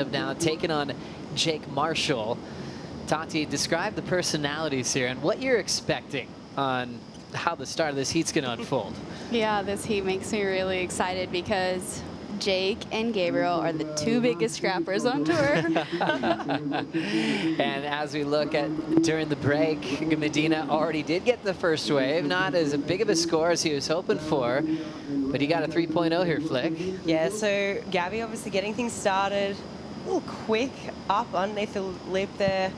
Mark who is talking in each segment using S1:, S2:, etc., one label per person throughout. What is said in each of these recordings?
S1: now taking on Jake Marshall. Tati, describe the personalities here and what you're expecting on how the start of this heat's going to unfold.
S2: Yeah, this heat makes me really excited because Jake and Gabriel are the two biggest scrappers on tour.
S1: And as we look at during the break, Medina already did get the first wave, not as big of a score as he was hoping for, but he got a 3.0 here, Flick.
S3: Yeah, so Gabby obviously getting things started a little quick, up underneath the lip there.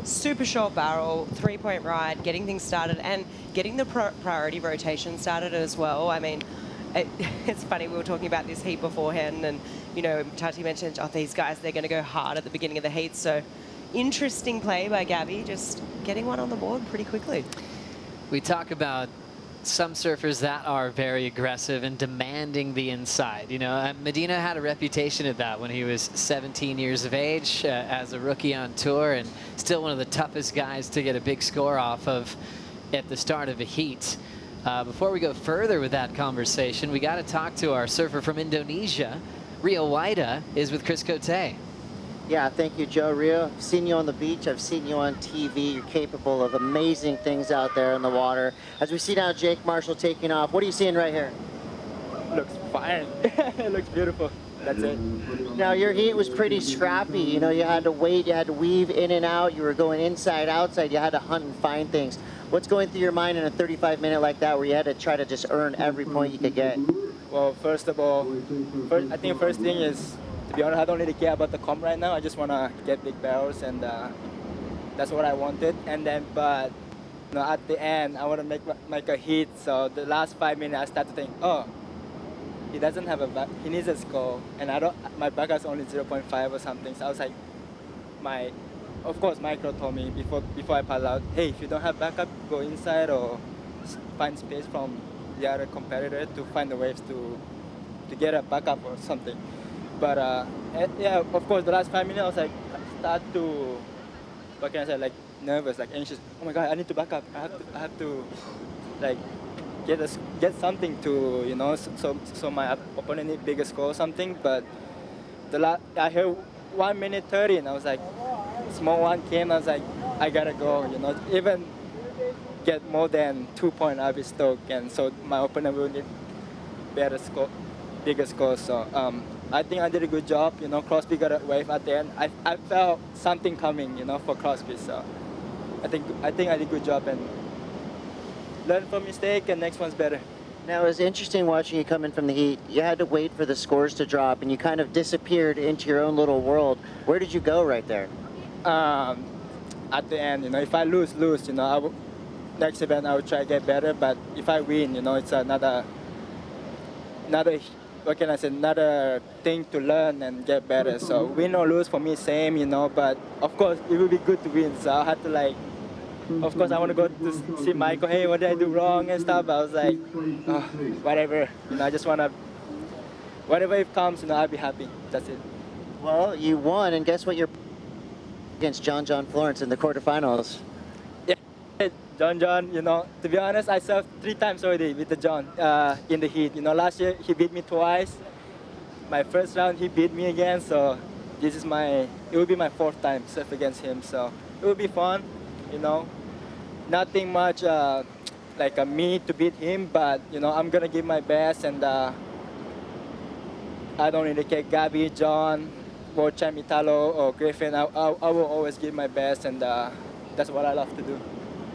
S3: Super short barrel, 3-point ride, getting things started and getting the priority rotation started as well. I mean, it's funny, we were talking about this heat beforehand and, you know, Tati mentioned, oh, these guys, they're going to go hard at the beginning of the heat. So interesting play by Gabby, just getting one on the board pretty quickly.
S1: We talk about some surfers that are very aggressive and demanding the inside. You know, Medina had a reputation of that when he was 17 years of age as a rookie on tour, and still one of the toughest guys to get a big score off of at the start of a heat. Before we go further with that conversation, we got to talk to our surfer from Indonesia. Rio Waida is with Chris Cote.
S4: Yeah, thank you, Joe. Rio, I've seen you on the beach. I've seen you on TV. You're capable of amazing things out there in the water. As we see now Jake Marshall taking off, what are you seeing right here?
S5: Looks fine. It looks beautiful. That's it.
S4: Now, your heat was pretty scrappy. You know, you had to wait, you had to weave in and out. You were going inside, outside. You had to hunt and find things. What's going through your mind in a 35-minute like that where you had to try to just earn every point you could get?
S5: Well, first of all, I think first thing is, to be honest, I don't really care about the comp right now. I just want to get big barrels, and that's what I wanted. And then, but you know, at the end, I want to make a hit. So the last 5 minutes, I start to think, oh, he doesn't have a back. He needs a score, and I don't. My backup is only 0.5 or something. So I was like, of course, Micro told me before I paddle out, hey, if you don't have backup, go inside or find space from the other competitor to find the waves to get a backup or something. But yeah, of course, the last 5 minutes, I was like, start to, what can I say, like nervous, like anxious. Oh my God, I need to back up. I have to, like, get something to, you know, so my opponent need bigger score or something. But I heard 1 minute 30, and I was like, small one came. I was like, I gotta go. You know, even get more than 2 points, I'll be stoked. And so my opponent will need better score, bigger score. So I think I did a good job. You know, Crosby got a wave at the end. I felt something coming, you know, for Crosby. So I think I did a good job and learn from mistake, and next one's better.
S4: Now, it was interesting watching you come in from the heat. You had to wait for the scores to drop, and you kind of disappeared into your own little world. Where did you go right there?
S5: At the end, you know, if I lose, you know, next event I will try to get better. But if I win, you know, it's another, what can I say, another thing to learn and get better. So win or lose for me, same, you know. But of course, it would be good to win. So I had to like, of course, I want to go to see Michael. Hey, what did I do wrong and stuff. But I was like, oh, whatever. You know, I just want to, whatever it comes, you know, I'll be happy. That's it.
S4: Well, you won, and guess what? You're against John Florence in the quarterfinals.
S5: Yeah, John, you know, to be honest, I served 3 times already with the John in the heat. You know, last year he beat me twice. My first round he beat me again, so this is it will be my 4th time surf against him. So it will be fun, you know. Nothing much like me to beat him, but you know, I'm gonna give my best, and I don't really care, Gabby, John, World Champ Italo or Griffin. I will always give my best, and that's what I love to do.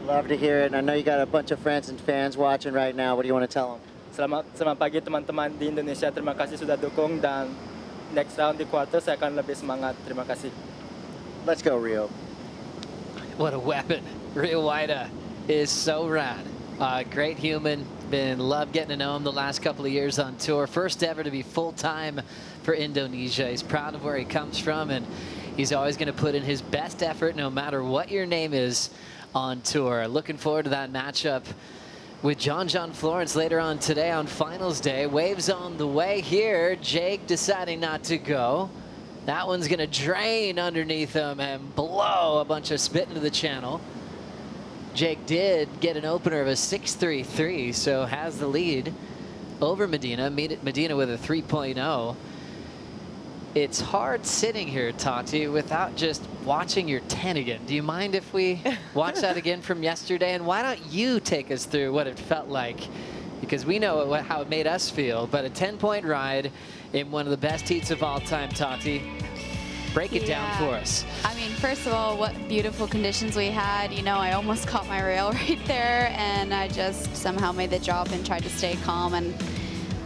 S4: Love to hear it. And I know you got a bunch of friends and fans watching right now. What do you want to tell them?
S5: Selamat pagi teman-teman di Indonesia. Terima kasih sudah dukung, dan next round di quarter saya akan lebih semangat. Terima kasih.
S4: Let's go, Rio.
S1: What a weapon. Rio Waida is so rad. Great human. Loved getting to know him the last couple of years on tour. First ever to be full-time for Indonesia. He's proud of where he comes from, and he's always going to put in his best effort no matter what your name is on tour. Looking forward to that matchup with John Florence later on today on finals day. Waves on the way here. Jake deciding not to go. That one's going to drain underneath him and blow a bunch of spit into the channel. Jake did get an opener of a 6.33, so has the lead over Medina. Medina with a 3.0. it's hard sitting here, Tati, without just watching your 10 again. Do you mind if we watch that again from yesterday? And why don't you take us through what it felt like? Because we know how it made us feel, but a 10-point ride in one of the best heats of all time, Tati. Break it down for us.
S2: I mean, first of all, what beautiful conditions we had. You know, I almost caught my rail right there, and I just somehow made the drop and tried to stay calm. And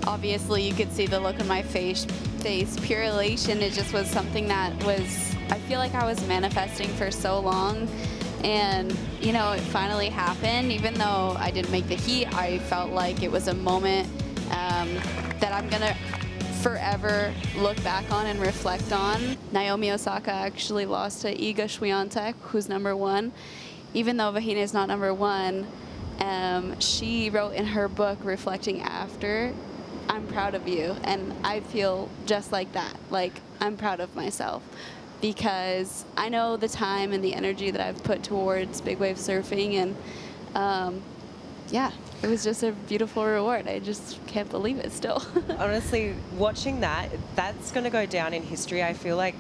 S2: obviously, you could see the look on my face, pure elation. It just was something that was, I feel like I was manifesting for so long. And, you know, it finally happened. Even though I didn't make the heat, I felt like it was a moment that I'm going to forever look back on and reflect on. Naomi Osaka actually lost to Iga Swiatek, who's #1. Even though Vahine is not #1, she wrote in her book, reflecting after, "I'm proud of you." And I feel just like that. Like, I'm proud of myself. Because I know the time and the energy that I've put towards big wave surfing, and yeah, it was just a beautiful reward. I just can't believe it still.
S3: Honestly, watching that, that's going to go down in history. I feel like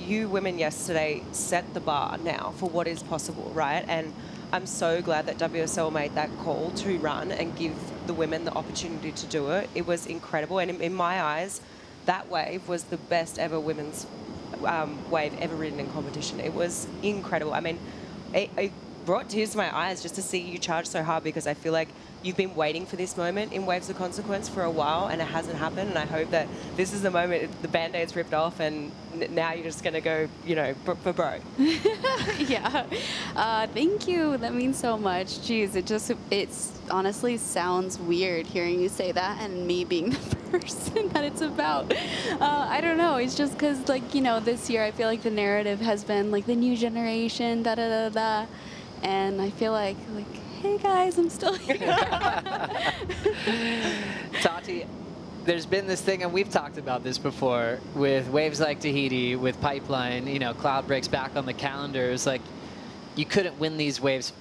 S3: you women yesterday set the bar now for what is possible, right? And I'm so glad that WSL made that call to run and give the women the opportunity to do it. It was incredible. And in my eyes, that wave was the best ever women's wave ever ridden in competition. It was incredible. I mean, it brought tears to my eyes just to see you charge so hard, because I feel like you've been waiting for this moment in Waves of Consequence for a while, and it hasn't happened. And I hope that this is the moment the Band-Aid's ripped off, and now you're just going to go, you know, for broke.
S2: Yeah. Thank you. That means so much. Jeez, it honestly sounds weird hearing you say that and me being the person that it's about. I don't know. It's just because, like, you know, this year I feel like the narrative has been like the new generation, da-da-da-da. And I feel like, hey guys, I'm still here.
S1: Tati, there's been this thing, and we've talked about this before, with waves like Tahiti, with Pipeline, you know, cloud breaks back on the calendar. It's like you couldn't win these waves,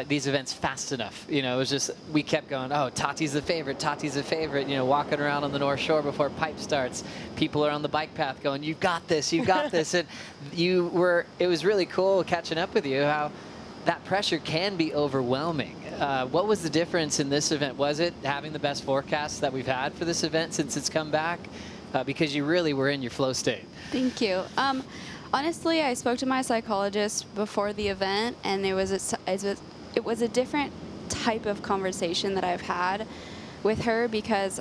S1: these events fast enough. You know, it was just, we kept going, oh, Tati's the favorite, Tati's the favorite, you know, walking around on the North Shore before Pipe starts. People are on the bike path going, you've got this, you've got this. And it was really cool catching up with you, how that pressure can be overwhelming. What was the difference in this event? Was it having the best forecast that we've had for this event since it's come back? Because you really were in your flow state.
S2: Thank you. Honestly, I spoke to my psychologist before the event, and it was a different type of conversation that I've had with her, because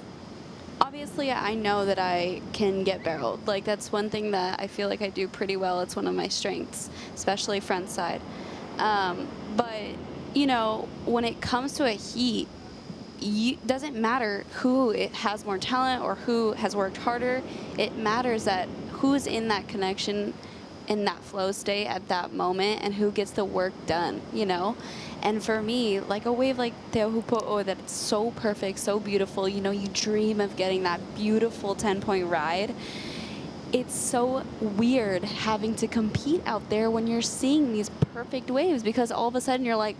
S2: obviously I know that I can get barreled. Like, that's one thing that I feel like I do pretty well. It's one of my strengths, especially front side. But, you know, when it comes to a heat, doesn't matter who has more talent or who has worked harder. It matters that who's in that connection, in that flow state at that moment, and who gets the work done, you know? And for me, like a wave like Teahupo'o, that's so perfect, so beautiful, you know, you dream of getting that beautiful 10-point ride. It's so weird having to compete out there when you're seeing these perfect waves, because all of a sudden you're like,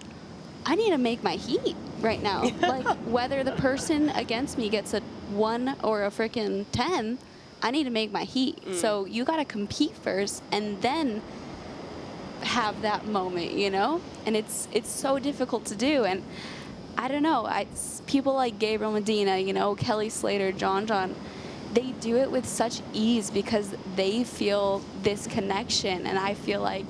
S2: I need to make my heat right now. Like, whether the person against me gets a 1 or a freaking 10, I need to make my heat. So you got to compete first and then have that moment, you know? And it's so difficult to do. And I don't know, people like Gabriel Medina, you know, Kelly Slater, John, they do it with such ease because they feel this connection. And I feel like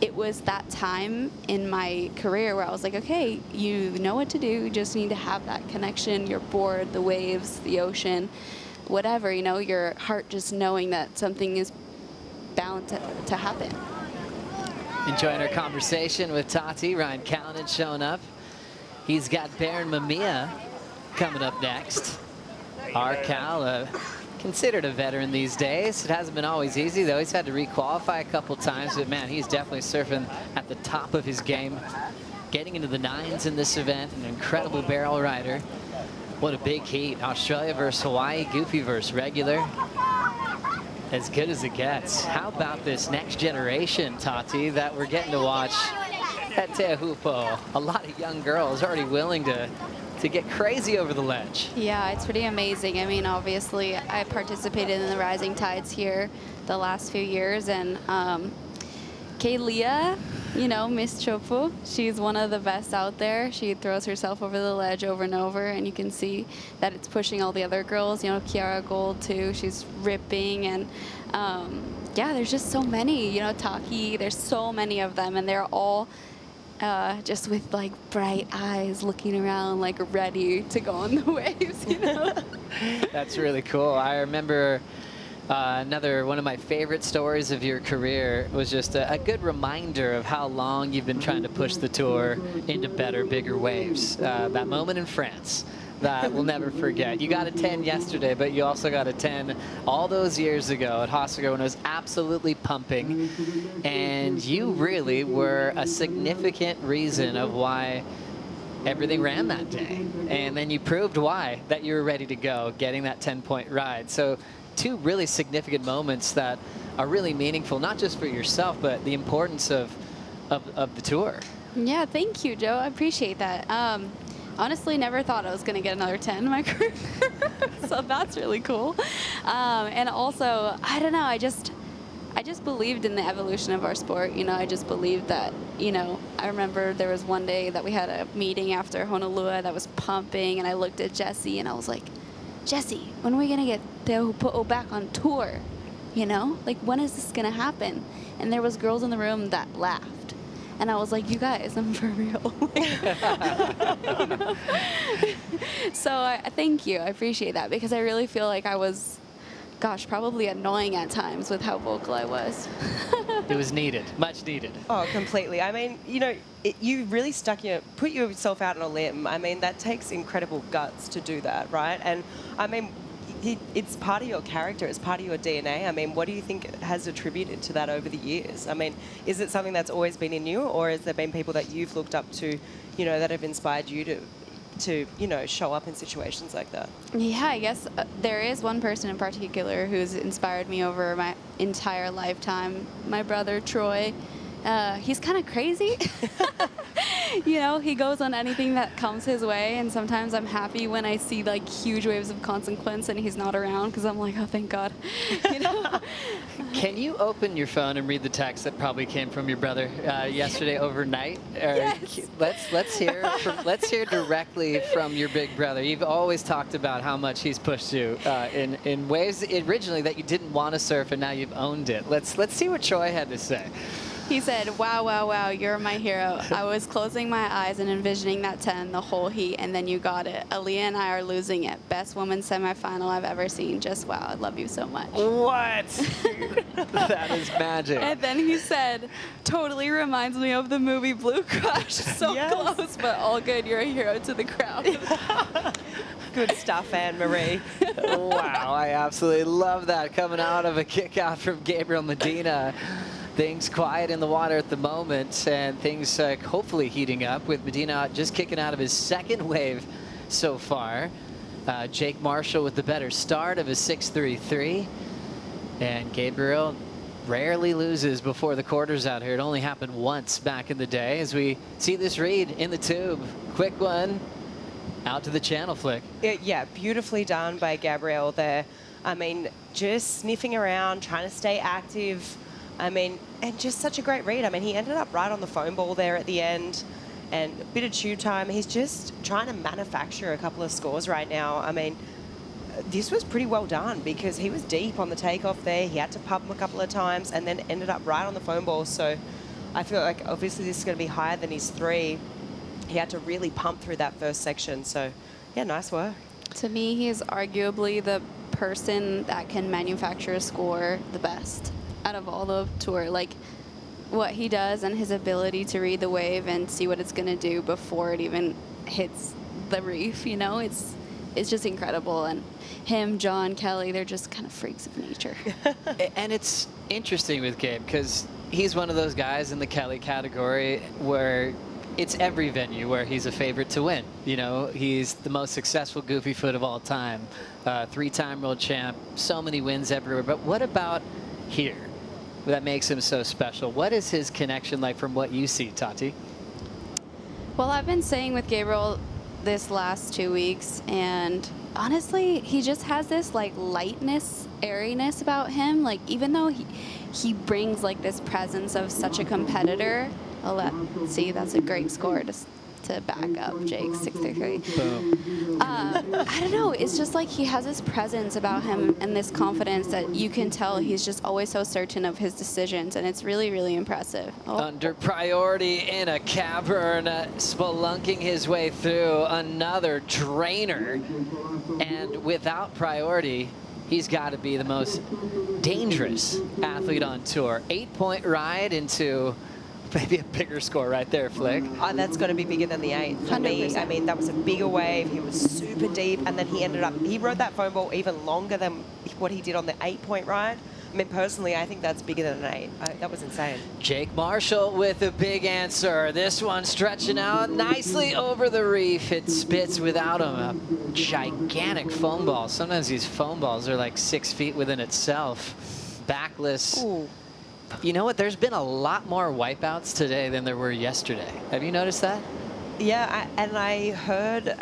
S2: it was that time in my career where I was like, okay, you know what to do. You just need to have that connection, your board, the waves, the ocean, whatever, you know, your heart just knowing that something is bound to happen.
S1: Enjoying our conversation with Tati. Ryan Callanan showing up. He's got Baron Mamiya coming up next. Our Cal, considered a veteran these days. It hasn't been always easy, though. He's had to requalify a couple times, but man, he's definitely surfing at the top of his game. Getting into the 9s in this event, an incredible barrel rider. What a big heat. Australia versus Hawaii, Goofy versus regular. As good as it gets. How about this next generation, Tati, that we're getting to watch at Teahupo'o? A lot of young girls already willing to to get crazy over the ledge.
S2: Yeah, it's pretty amazing. I mean, obviously, I participated in the Rising Tides here the last few years, and Kaylia, you know, Miss Teahupo'o, she's one of the best out there. She throws herself over the ledge over and over, and you can see that it's pushing all the other girls. You know, Kiara Gold, too. She's ripping, and yeah, there's just so many. You know, Taki, there's so many of them, and they're all just with, like, bright eyes looking around, like, ready to go on the waves, you know?
S1: That's really cool. I remember another one of my favorite stories of your career was just a good reminder of how long you've been trying to push the tour into better, bigger waves. That moment in France that we'll never forget. You got a 10 yesterday, but you also got a 10 all those years ago at Hossegor when it was absolutely pumping. And you really were a significant reason of why everything ran that day. And then you proved why, that you were ready to go, getting that 10-point ride. So two really significant moments that are really meaningful, not just for yourself, but the importance of the tour.
S2: Yeah, thank you, Joe. I appreciate that. Honestly, never thought I was going to get another 10 in my career. So that's really cool. And also, I don't know, I just believed in the evolution of our sport. You know, I just believed that, you know, I remember there was one day that we had a meeting after Honolulu that was pumping, and I looked at Jessie and I was like, Jessie, when are we going to get Teahupo'o back on tour? You know, like, when is this going to happen? And there was girls in the room that laughed. And I was like, you guys, I'm for real. You know? So thank you. I appreciate that, because I really feel like I was, gosh, probably annoying at times with how vocal I was.
S1: It was needed, much needed.
S3: Oh, completely. I mean, you know, you really put yourself out on a limb. I mean, that takes incredible guts to do that, right? And I mean, it's part of your character, it's part of your DNA. I mean, what do you think has attributed to that over the years? I mean, is it something that's always been in you, or has there been people that you've looked up to, you know, that have inspired you to you know, show up in situations like that?
S2: Yeah, I guess there is one person in particular who's inspired me over my entire lifetime. My brother, Troy. He's kind of crazy. You know, he goes on anything that comes his way, and sometimes I'm happy when I see, like, huge waves of consequence and he's not around, because I'm like, oh, thank God. You know?
S1: Can you open your phone and read the text that probably came from your brother yesterday overnight?
S2: Yes.
S1: Let's hear directly from your big brother. You've always talked about how much he's pushed you in ways originally that you didn't want to surf, and now you've owned it. Let's see what Troy had to say.
S2: He said, wow, wow, wow, you're my hero. I was closing my eyes and envisioning that 10 the whole heat, and then you got it. Aaliyah and I are losing it. Best women's semifinal I've ever seen. Just wow, I love you so much.
S1: What? That is magic.
S2: And then he said, totally reminds me of the movie Blue Crush. So
S3: Yes.
S2: close, but all good. You're a hero to the crowd.
S3: Good stuff, Anne-Marie.
S1: Wow, I absolutely love that coming out of a kick out from Gabriel Medina. Things quiet in the water at the moment, and things hopefully heating up with Medina just kicking out of his second wave so far. Jake Marshall with the better start of his 6.33, and Gabriel rarely loses before the quarters out here. It only happened once back in the day, as we see this read in the tube. Quick one out to the channel flick.
S3: Yeah, beautifully done by Gabriel there. I mean, just sniffing around, trying to stay active. I mean, and just such a great read. I mean, he ended up right on the foam ball there at the end, and a bit of tube time. He's just trying to manufacture a couple of scores right now. I mean, this was pretty well done, because he was deep on the takeoff there. He had to pump him a couple of times and then ended up right on the foam ball. So I feel like obviously this is going to be higher than his 3. He had to really pump through that first section. So yeah, nice work.
S2: To me, he is arguably the person that can manufacture a score the best out of all the tour. Like, what he does and his ability to read the wave and see what it's going to do before it even hits the reef, you know, it's just incredible. And him, John, Kelly, they're just kind of freaks of nature.
S1: And it's interesting with Gabe, because he's one of those guys in the Kelly category where it's every venue where he's a favorite to win. You know, he's the most successful goofy foot of all time, 3-time world champ, so many wins everywhere. But what about here that makes him so special? What is his connection like from what you see, Tati?
S2: Well, I've been saying with Gabriel this last 2 weeks, and honestly, he just has this like lightness, airiness about him. Like even though he brings like this presence of such a competitor. See, that's a great score to back up Jake, 6-3.
S1: Boom.
S2: I don't know. It's just like he has this presence about him and this confidence that you can tell he's just always so certain of his decisions, and it's really, really impressive. Oh.
S1: Under priority in a cavern, spelunking his way through another drainer. And without priority, he's got to be the most dangerous athlete on tour. 8-point ride into maybe a bigger score right there, Flick.
S3: Oh, that's got to be bigger than the 8 for me.
S2: 100%.
S3: I mean, that was a bigger wave. He was super deep, and then he rode that foam ball even longer than what he did on the 8-point ride. I mean, personally, I think that's bigger than an 8. That was insane.
S1: Jake Marshall with a big answer. This one stretching out nicely over the reef. It spits without him. A gigantic foam ball. Sometimes these foam balls are like 6 feet within itself. Backless.
S3: Ooh.
S1: You know what? There's been a lot more wipeouts today than there were yesterday. Have you noticed that?
S3: Yeah, and I heard,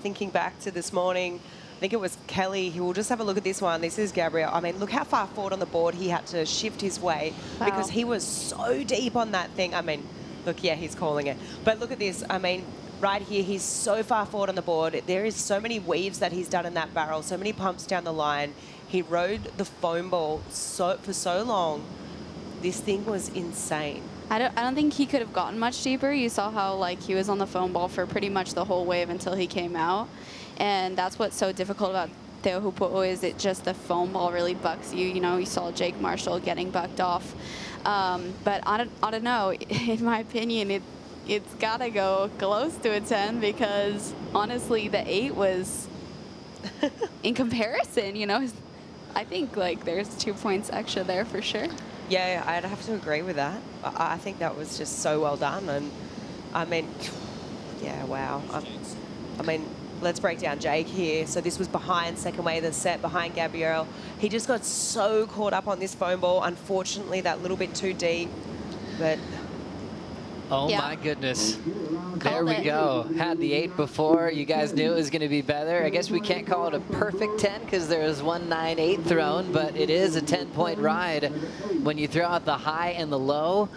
S3: thinking back to this morning, I think it was Kelly, who will just have a look at this one. This is Gabriel. I mean, look how far forward on the board he had to shift his way because he was so deep on that thing. I mean, look, yeah, he's calling it. But look at this. I mean, right here, he's so far forward on the board. There is so many weaves that he's done in that barrel, so many pumps down the line. He rode the foam ball for so long. This thing was insane.
S2: I don't think he could have gotten much deeper. You saw how like he was on the foam ball for pretty much the whole wave until he came out. And that's what's so difficult about Teahupo'o is it just the foam ball really bucks you. You know, you saw Jake Marshall getting bucked off. But I don't know. In my opinion, it's got to go close to a 10 because honestly, the 8 was in comparison, you know, I think like there's 2 points extra there for sure.
S3: Yeah, I'd have to agree with that. I think that was just so well done. And I mean, yeah, wow. I mean, let's break down Jake here. So this was behind second wave, the set behind Gabriel. He just got so caught up on this foam ball. Unfortunately, that little bit too deep. But
S1: oh
S2: yeah.
S1: my goodness. There
S2: Called
S1: we
S2: it.
S1: go. Had the 8 before. You guys knew it was going to be better. I guess we can't call it a perfect 10 because there is 1-9-8 thrown, but it is a 10-point ride when you throw out the high and the low.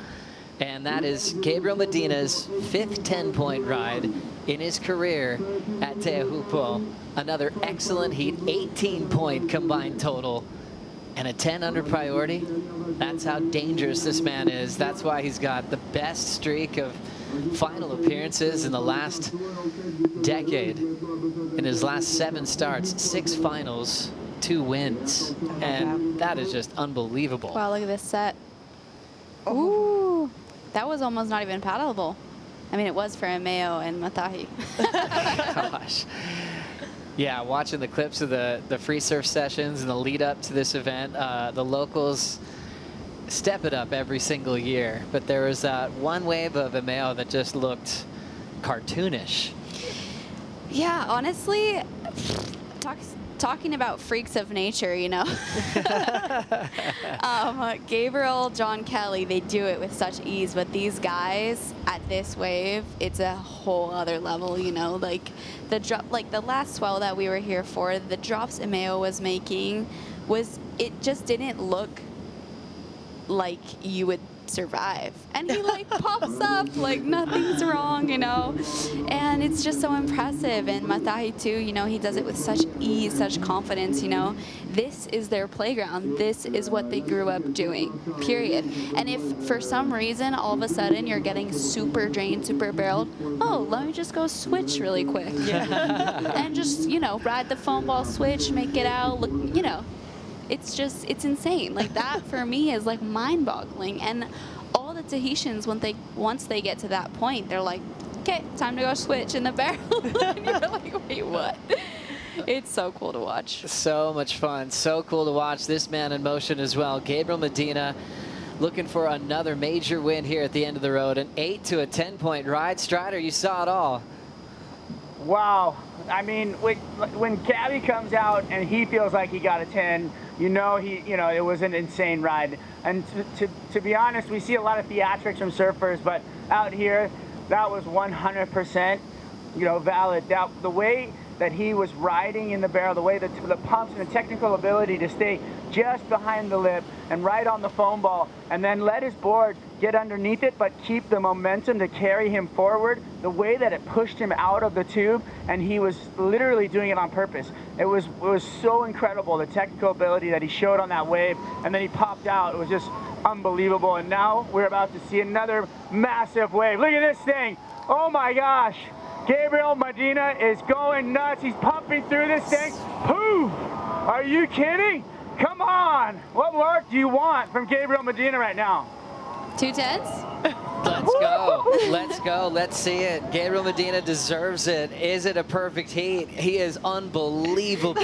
S1: And that is Gabriel Medina's 5th 10-point ride in his career at Teahupo'o. Another excellent heat, 18-point combined total. And a 10 under priority. That's how dangerous this man is. That's why he's got the best streak of final appearances in the last decade. In his last 7 starts, 6 finals, 2 wins. And that is just unbelievable.
S2: Wow, look at this set. Ooh, that was almost not even paddleable. I mean, it was for Ameo and Matahi.
S1: Gosh. Yeah, watching the clips of the free surf sessions and the lead up to this event, the locals step it up every single year. But there was one wave of Ameo that just looked cartoonish.
S2: Yeah, honestly, talking about freaks of nature, you know. Gabriel, John Kelly, they do it with such ease, but these guys at this wave, it's a whole other level, you know. Like the drop, like the last swell that we were here for, the drops Ameo was making it just didn't look like you would survive, and he like pops up like nothing's wrong, you know, and it's just so impressive. And Matahi too, you know, he does it with such ease, such confidence, you know. This is their playground. This is what they grew up doing, period. And if for some reason all of a sudden you're getting super drained, super barreled, oh, let me just go switch really quick. Yeah. And just, you know, ride the foam ball switch, make it out, look, you know. It's insane. Like that for me is like mind-boggling. And all the Tahitians, once they get to that point, they're like, okay, time to go switch in the barrel. And you're like, wait, what? It's so cool to watch.
S1: So much fun. So cool to watch this man in motion as well. Gabriel Medina looking for another major win here at the end of the road. An 8 to a 10-point ride. Strider, you saw it all.
S6: Wow. I mean, when Gabby comes out and he feels like he got a 10, you know it was an insane ride. And to be honest, we see a lot of theatrics from surfers, but out here, that was 100% valid. That the way that he was riding in the barrel, the way that the pumps and the technical ability to stay just behind the lip and right on the foam ball, and then let his board get underneath it, but keep the momentum to carry him forward. The way that it pushed him out of the tube, and he was literally doing it on purpose. It was so incredible, the technical ability that he showed on that wave, and then he popped out. It was just unbelievable. And now we're about to see another massive wave. Look at this thing. Oh my gosh. Gabriel Medina is going nuts. He's pumping through this thing. Poof! Are you kidding? Come on. What more do you want from Gabriel Medina right now?
S2: 210s?
S1: Let's go. Let's go. Let's see it. Gabriel Medina deserves it. Is it a perfect heat? He is unbelievable.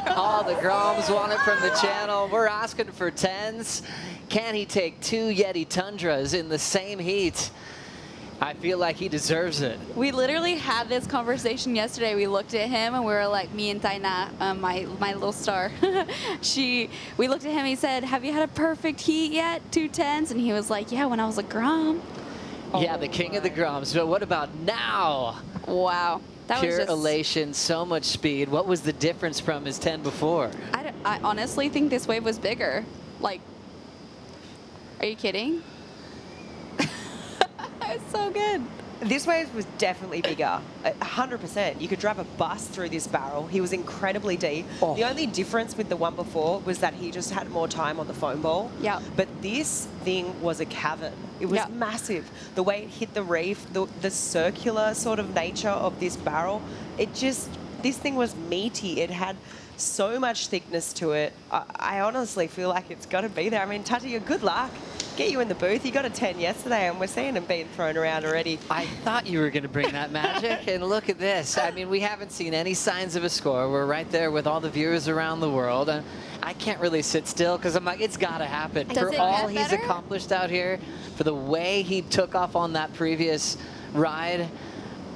S1: All the Groms want it from the channel. We're asking for 10s. Can he take 2 Yeti Tundras in the same heat? I feel like he deserves it.
S2: We literally had this conversation yesterday. We looked at him and we were like, me and Taina, my little star, we looked at him, he said, have you had a perfect heat yet? 210s? And he was like, yeah, when I was a Grom.
S1: Yeah, the king of the Groms. But what about now?
S2: Wow. That
S1: Pure
S2: was just
S1: elation, so much speed. What was the difference from his 10 before?
S2: I honestly think this wave was bigger. Like, are you kidding? It's so good.
S3: This wave was definitely bigger, 100%. You could drive a bus through this barrel. He was incredibly deep.
S1: Oh.
S3: The only difference with the one before was that he just had more time on the foam ball.
S2: Yeah.
S3: But this thing was a cavern. It was massive. The way it hit the reef, the circular sort of nature of this barrel, this thing was meaty. It had so much thickness to it. I honestly feel like it's got to be there. I mean, Tati, good luck. Get you in the booth. You got a 10 yesterday, and we're seeing him being thrown around already.
S1: I thought you were going to bring that magic, and look at this. I mean, we haven't seen any signs of a score. We're right there with all the viewers around the world. And I can't really sit still because I'm like, it's got to happen.
S2: Does
S1: For
S2: it
S1: all
S2: get
S1: he's
S2: better?
S1: accomplished out here, for the way he took off on that previous ride,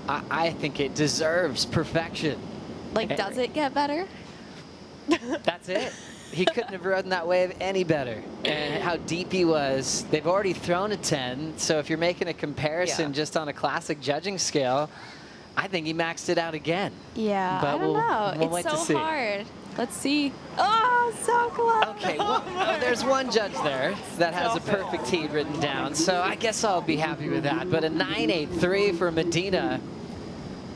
S1: I think it deserves perfection.
S2: Like, does it get better?
S1: That's it. He couldn't have ridden that wave any better. And how deep he was. They've already thrown a 10, so if you're making a comparison just on a classic judging scale, I think he maxed it out again.
S2: Yeah,
S1: But
S2: I don't know.
S1: we'll wait
S2: It's
S1: to
S2: so
S1: see.
S2: hard. Let's see. Oh, so close.
S1: Okay, well, there's one judge there that has a perfect heat written down, so I guess I'll be happy with that. But a 9.83 for Medina.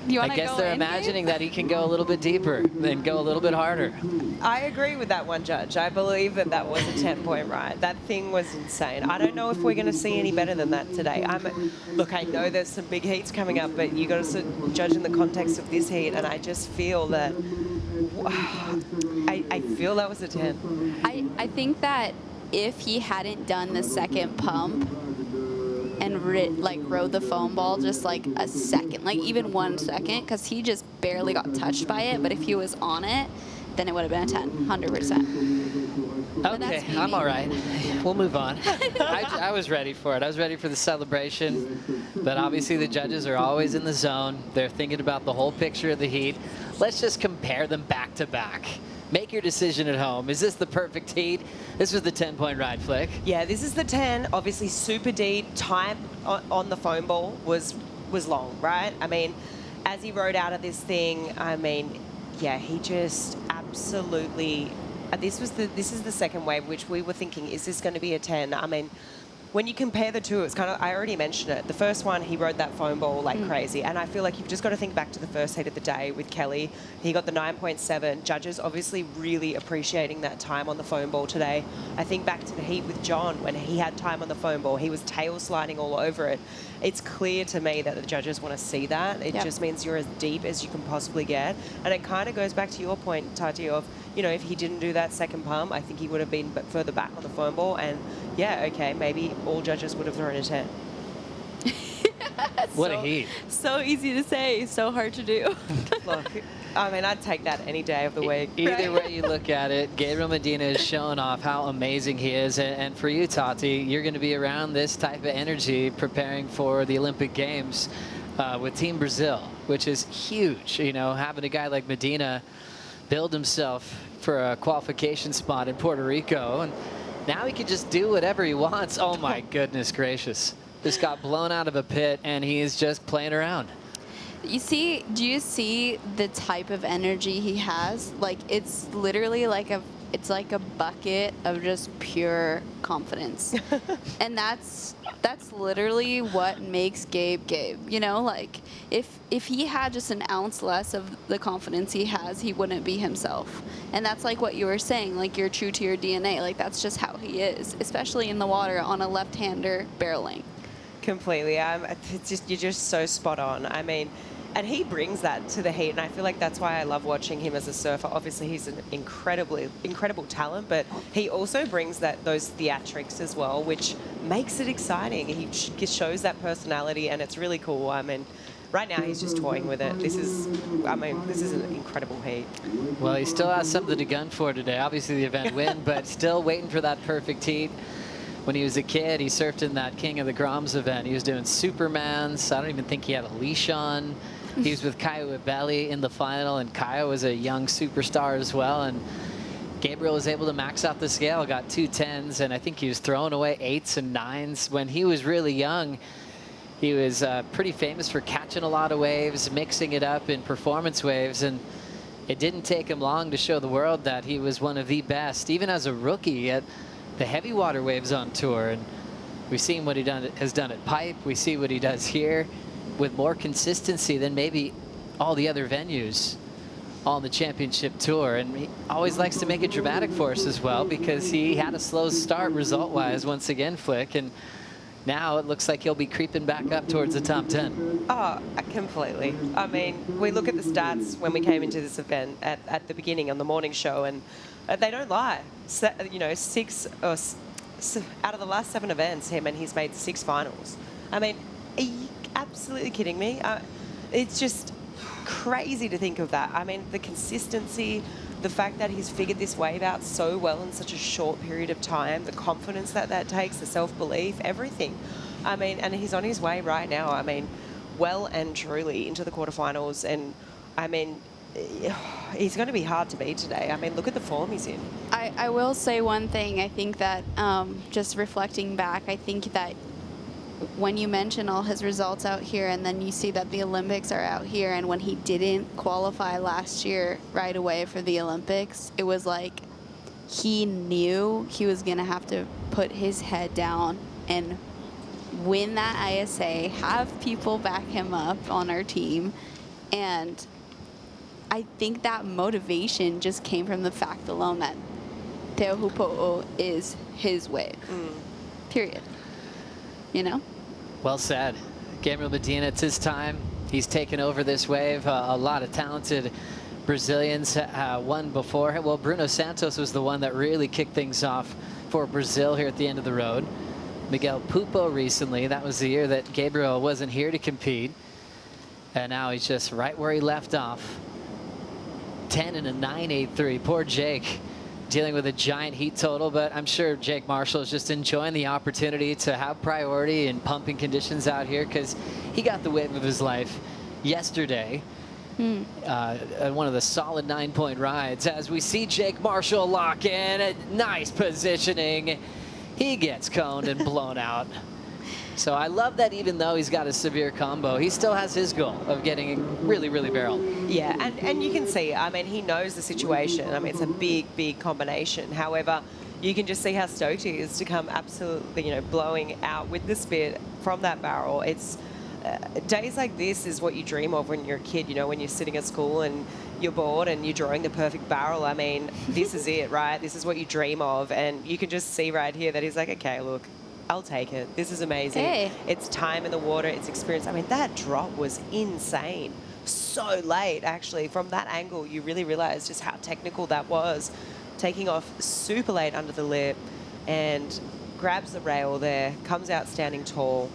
S2: You
S1: I
S2: wanna
S1: guess
S2: go
S1: they're
S2: in,
S1: imagining
S2: Gabe?
S1: that he can go a little bit deeper and go a little bit harder.
S3: I agree with that one judge. I believe that was a 10-point ride. That thing was insane. I don't know if we're going to see any better than that today. Look, I know there's some big heats coming up, but you got to judge in the context of this heat, and I just feel that I feel that was a 10.
S2: I think that if he hadn't done the second pump and rode the foam ball just like a second, like even 1 second, because he just barely got touched by it, but if he was on it, then it would have been a 10, 100%.
S1: Okay, I'm all right. We'll move on. I was ready for it. I was ready for the celebration, but obviously the judges are always in the zone. They're thinking about the whole picture of the heat. Let's just compare them back to back. Make your decision at home. Is this the perfect heat? This was the 10-point ride, Flick.
S3: Yeah, this is the 10. Obviously, super deep. Time on the foam ball was long, right? I mean, as he rode out of this thing, I mean, yeah, he just absolutely. This is the second wave, which we were thinking, is this going to be a 10? I mean, when you compare the two, it's kind of, I already mentioned it. The first one, he rode that foam ball like crazy. And I feel like you've just got to think back to the first heat of the day with Kelly. He got the 9.7. Judges obviously really appreciating that time on the foam ball today. I think back to the heat with John when he had time on the foam ball. He was tail sliding all over it. It's clear to me that the judges want to see that. It just means you're as deep as you can possibly get. And it kind of goes back to your point, Tati, of, you know, if he didn't do that second pump, I think he would have been further back on the foam ball. And yeah, okay, maybe all judges would have thrown a 10.
S1: What a heat.
S2: So easy to say, so hard to do.
S3: Look, I mean, I'd take that any day of the week.
S1: Either way you look at it, Gabriel Medina is showing off how amazing he is. And for you, Tati, you're going to be around this type of energy preparing for the Olympic Games with Team Brazil, which is huge. You know, having a guy like Medina build himself for a qualification spot in Puerto Rico, and now he can just do whatever he wants. Oh my goodness gracious. Just got blown out of a pit and he is just playing around.
S2: Do you see the type of energy he has? Like, it's literally like it's like a bucket of just pure confidence. And that's literally what makes Gabe Gabe. You know, like if he had just an ounce less of the confidence he has, he wouldn't be himself. And that's like what you were saying, like you're true to your DNA. Like that's just how he is, especially in the water on a left-hander barreling.
S3: Completely. You're just so spot on. I mean, and he brings that to the heat, and I feel like that's why I love watching him as a surfer. Obviously, he's an incredible talent, but he also brings those theatrics as well, which makes it exciting. He shows that personality, and it's really cool. I mean, right now he's just toying with it. This is an incredible heat.
S1: Well, he still has something to gun for today. Obviously, the event win, but still waiting for that perfect heat. When he was a kid, he surfed in that King of the Groms event. He was doing Supermans. I don't even think he had a leash on. He was with Teahupo'o in the final, and Kaya was a young superstar as well. And Gabriel was able to max out the scale, got 2 10s, and I think he was throwing away 8s and 9s. When he was really young, he was pretty famous for catching a lot of waves, mixing it up in performance waves, and it didn't take him long to show the world that he was one of the best, even as a rookie at the heavy water waves on tour. And we've seen what he has done at Pipe. We see what he does here with more consistency than maybe all the other venues on the championship tour. And he always likes to make it dramatic for us as well, because he had a slow start result-wise once again, Flick, and now it looks like he'll be creeping back up towards the top 10.
S3: Oh, completely. I mean, we look at the stats when we came into this event at the beginning on the morning show, and they don't lie. You know, out of the last 7 events, he's made 6 finals. I mean, are you absolutely kidding me? It's just crazy to think of that. I mean, the consistency, the fact that he's figured this wave out so well in such a short period of time, the confidence that takes, the self-belief, everything. I mean, and he's on his way right now. I mean, well and truly into the quarterfinals. And I mean, he's going to be hard to beat today. I mean, look at the form he's in.
S2: I will say one thing. I think that just reflecting back, I think that when you mention all his results out here and then you see that the Olympics are out here, and when he didn't qualify last year right away for the Olympics, it was like he knew he was going to have to put his head down and win that ISA, have people back him up on our team. And I think that motivation just came from the fact alone that Teahupo'o is his wave. Period. You know?
S1: Well said. Gabriel Medina, it's his time. He's taken over this wave. A lot of talented Brazilians won before. Well, Bruno Santos was the one that really kicked things off for Brazil here at the end of the road. Miguel Pupo recently. That was the year that Gabriel wasn't here to compete. And now he's just right where he left off. 10 and a 9.83. Poor Jake, dealing with a giant heat total, but I'm sure Jake Marshall is just enjoying the opportunity to have priority in pumping conditions out here, because he got the wave of his life yesterday. One of the solid 9-point rides. As we see Jake Marshall lock in, a nice positioning. He gets coned and blown out. So I love that even though he's got a severe combo, he still has his goal of getting really, really barreled.
S3: Yeah, and you can see, I mean, he knows the situation. I mean, it's a big, big combination. However, you can just see how stoked he is to come absolutely, you know, blowing out with the spit from that barrel. It's days like this is what you dream of when you're a kid, you know, when you're sitting at school and you're bored and you're drawing the perfect barrel. I mean, this is it, right? This is what you dream of. And you can just see right here that he's like, okay, look, I'll take it. This is amazing.
S2: Hey.
S3: It's time in the water. It's experience. I mean, that drop was insane. So late, actually. From that angle, you really realize just how technical that was. Taking off super late under the lip and grabs the rail there, comes out standing tall.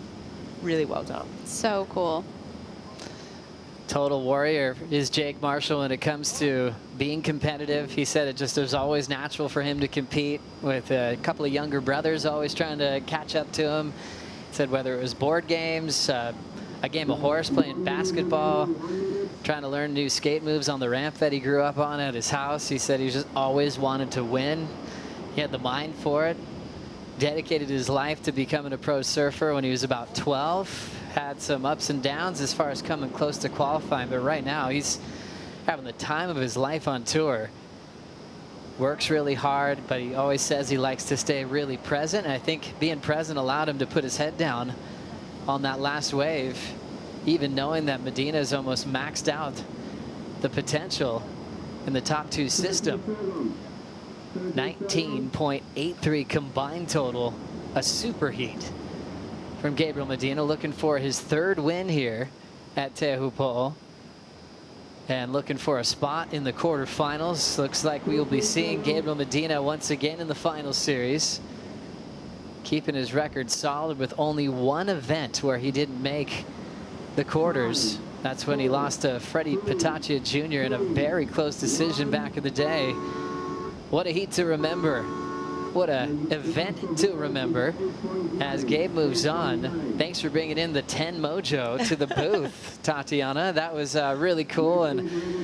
S3: Really well done.
S2: So cool.
S1: Total warrior is Jake Marshall when it comes to being competitive. He said it just was always natural for him to compete with a couple of younger brothers always trying to catch up to him. He said whether it was board games, a game of horse, playing basketball, trying to learn new skate moves on the ramp that he grew up on at his house. He said he just always wanted to win. He had the mind for it. Dedicated his life to becoming a pro surfer when he was about 12. had some ups and downs as far as coming close to qualifying, but right now he's having the time of his life on tour. Works really hard, but he always says he likes to stay really present. And I think being present allowed him to put his head down on that last wave, even knowing that Medina is almost maxed out the potential in the top two system. 19.83 combined total, a superheat from Gabriel Medina, looking for his third win here at Teahupo'o. And looking for a spot in the quarterfinals. Looks like we will be seeing Gabriel Medina once again in the final series. Keeping his record solid with only one event where he didn't make the quarters. That's when he lost to Freddie Pataccia Jr. in a very close decision back in the day. What a heat to remember. What an event to remember as Gabe moves on. Thanks for bringing in the 10 mojo to the booth, Tatiana. That was really cool. And